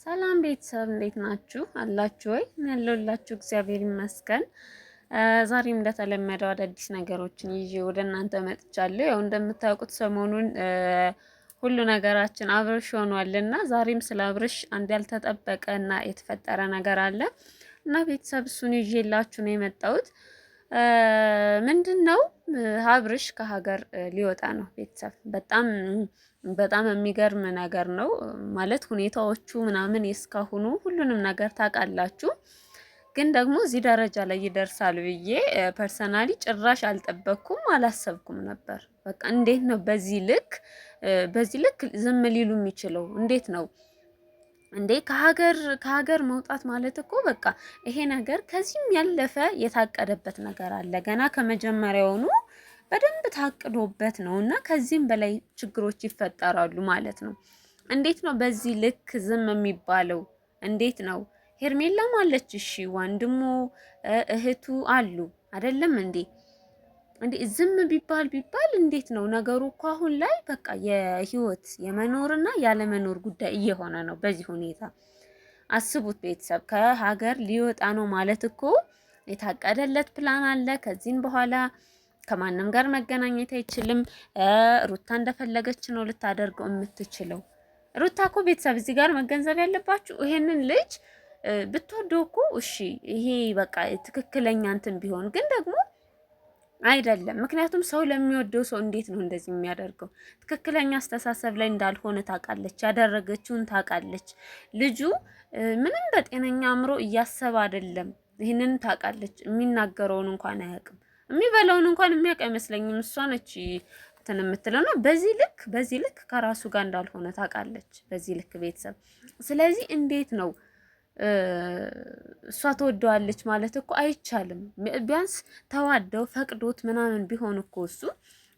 ሰላም ቤተሰብ እንዴት ናችሁ? አላችሁ ወይ? ያለሁላችሁ እግዚአብሔር ይመስገን። ዛሬም እንደተለመደው አዳዲስ ነገሮችን ይዤ ወደ እናንተ መጥቻለሁ። ያው እንደምታውቁት ሰሞኑን ሁሉ ነገራችን አብርሽ ሆኗልና ዛሬም ስለ አብርሽ አንድ ያልተጠበቀ እና የተፈጠረ ነገር አለ እና ቤተሰብ እሱን ይዤላችሁ ነው የመጣሁት። ምንድነው? አብርሽ ከሀገር ሊወጣ ነው። ቤተሰብ በጣም የሚገርም ነገር ነው ማለት ሁኔታዎቹ ምናምን የእስካሁኑ ሁሉንም ነገር ታውቃላችሁ። ግን ደግሞ እዚህ ደረጃ ላይ ይደርሳል ብዬ ፐርሰናሊ ጭራሽ አልጠበቅኩም፣ አላሰብኩም ነበር። በቃ እንዴት ነው በዚህ ልክ ዝም ሊሉ የሚችለው? እንዴት ነው እንዴ? ከሀገር መውጣት ማለት እኮ በቃ ይሄ ነገር ከዚህም ያለፈ የታቀደበት ነገር አለ። ገና ከመጀመሪያውኑ በደንብ ታቅዶበት ነው እና ከዚህም በላይ ችግሮች ይፈጠራሉ ማለት ነው። እንዴት ነው በዚህ ልክ ዝም የሚባለው? እንዴት ነው? ሄርሜላም አለች፣ እሺ ወንድሙ እህቱ አሉ አይደለም እንዴ? ዝም ቢባል እንዴት ነው ነገሩ? እኮ አሁን ላይ በቃ የህይወት የመኖርና ያለመኖር ጉዳይ እየሆነ ነው። በዚህ ሁኔታ አስቡት ቤተሰብ፣ ከሀገር ሊወጣ ነው ማለት እኮ የታቀደለት ፕላን አለ። ከዚህም በኋላ ከማንም ጋር መገናኘት አይችልም። ሩታ እንደፈለገች ነው ልታደርገው የምትችለው። ሩታ እኮ ቤተሰብ እዚህ ጋር መገንዘብ ያለባችሁ ይሄንን ልጅ ብትወደው እኮ እሺ፣ ይሄ በቃ ትክክለኛ እንትን ቢሆን ግን ደግሞ አይደለም። ምክንያቱም ሰው ለሚወደው ሰው እንዴት ነው እንደዚህ የሚያደርገው? ትክክለኛ አስተሳሰብ ላይ እንዳልሆነ ታውቃለች፣ ያደረገችውን ታውቃለች። ልጁ ምንም በጤነኛ አእምሮ እያሰበ አይደለም። ይህንን ታውቃለች። የሚናገረውን እንኳን አያውቅም። የሚበላውን እንኳን የሚያውቅ አይመስለኝም። እሷ ነች እንትን የምትለው ነው። በዚህ ልክ ከራሱ ጋር እንዳልሆነ ታውቃለች። በዚህ ልክ ቤተሰብ። ስለዚህ እንዴት ነው እሷ ተወደዋለች ማለት እኮ አይቻልም። ቢያንስ ተዋደው ፈቅዶት ምናምን ቢሆን እኮ እሱ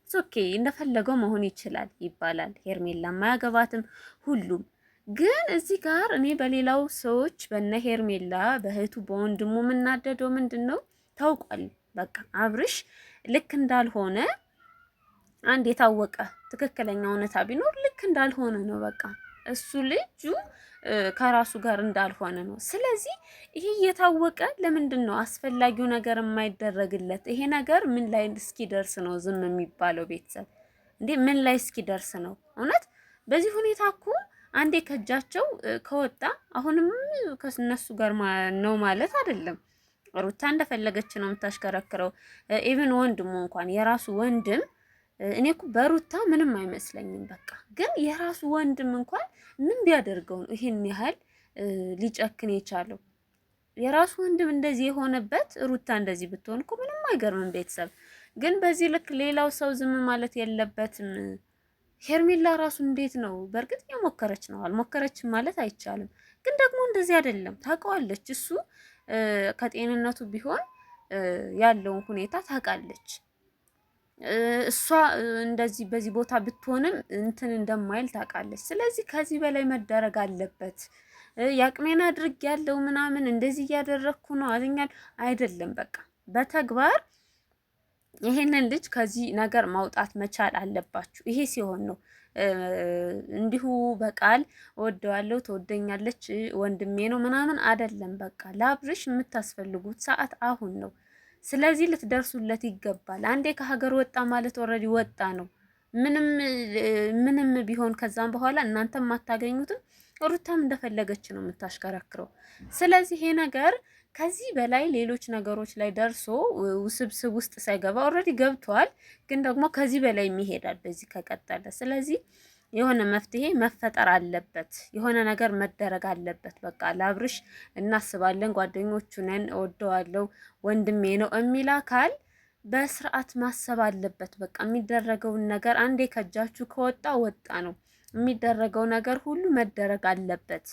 ኦኬ እንደፈለገው መሆን ይችላል ይባላል። ሄርሜላ ማያገባትም ሁሉም። ግን እዚህ ጋር እኔ በሌላው ሰዎች በነ ሄርሜላ በእህቱ በወንድሙ የምናደደው ምንድን ነው ታውቋል። በቃ አብርሽ ልክ እንዳልሆነ አንድ የታወቀ ትክክለኛ እውነታ ቢኖር ልክ እንዳልሆነ ነው። በቃ እሱ ልጁ ከራሱ ጋር እንዳልሆነ ነው። ስለዚህ ይሄ እየታወቀ ለምንድን ነው አስፈላጊው ነገር የማይደረግለት? ይሄ ነገር ምን ላይ እስኪደርስ ነው ዝም የሚባለው? ቤተሰብ እንዴ ምን ላይ እስኪደርስ ነው? እውነት በዚህ ሁኔታ እኮ አንዴ ከእጃቸው ከወጣ አሁንም ከነሱ ጋር ነው ማለት አይደለም። ሩታ እንደፈለገች ነው የምታሽከረክረው። ኢቭን ወንድሙ እንኳን የራሱ ወንድም እኔ እኮ በሩታ ምንም አይመስለኝም። በቃ ግን የራሱ ወንድም እንኳን ምን ቢያደርገው ነው ይሄን ያህል ሊጨክን የቻለው? የራሱ ወንድም እንደዚህ የሆነበት ሩታ እንደዚህ ብትሆን እኮ ምንም አይገርምም። ቤተሰብ ግን በዚህ ልክ ሌላው ሰው ዝም ማለት የለበትም። ሄርሜላ ራሱ እንዴት ነው? በእርግጥ የሞከረች ነው፣ አልሞከረችም ማለት አይቻልም። ግን ደግሞ እንደዚህ አይደለም ታውቀዋለች። እሱ ከጤንነቱ ቢሆን ያለውን ሁኔታ ታውቃለች። እሷ እንደዚህ በዚህ ቦታ ብትሆንም እንትን እንደማይል ታውቃለች። ስለዚህ ከዚህ በላይ መደረግ አለበት። ያቅሜን አድርግ ያለው ምናምን እንደዚህ እያደረግኩ ነው አለኛል አይደለም። በቃ በተግባር ይሄንን ልጅ ከዚህ ነገር ማውጣት መቻል አለባችሁ። ይሄ ሲሆን ነው እንዲሁ በቃል እወደዋለሁ ትወደኛለች ወንድሜ ነው ምናምን አይደለም። በቃ ለአብርሽ የምታስፈልጉት ሰዓት አሁን ነው። ስለዚህ ልትደርሱለት ይገባል። አንዴ ከሀገር ወጣ ማለት ኦልሬዲ ወጣ ነው። ምንም ቢሆን ከዛም በኋላ እናንተም አታገኙትም። ሩታም እንደፈለገች ነው የምታሽከረክረው። ስለዚህ ይሄ ነገር ከዚህ በላይ ሌሎች ነገሮች ላይ ደርሶ ውስብስብ ውስጥ ሳይገባ ኦልሬዲ ገብቷል። ግን ደግሞ ከዚህ በላይ ይሄዳል በዚህ ከቀጠለ። ስለዚህ የሆነ መፍትሄ መፈጠር አለበት። የሆነ ነገር መደረግ አለበት። በቃ ለአብርሽ እናስባለን፣ ጓደኞቹ ነን፣ እወደዋለሁ፣ ወንድሜ ነው የሚል አካል በስርዓት ማሰብ አለበት። በቃ የሚደረገውን ነገር አንዴ ከእጃችሁ ከወጣ ወጣ ነው። የሚደረገው ነገር ሁሉ መደረግ አለበት።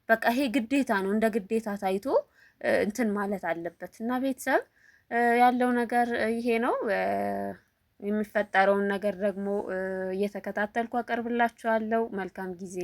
በቃ ይሄ ግዴታ ነው። እንደ ግዴታ ታይቶ እንትን ማለት አለበት እና ቤተሰብ ያለው ነገር ይሄ ነው። የሚፈጠረውን ነገር ደግሞ እየተከታተልኩ አቀርብላችኋለሁ። መልካም ጊዜ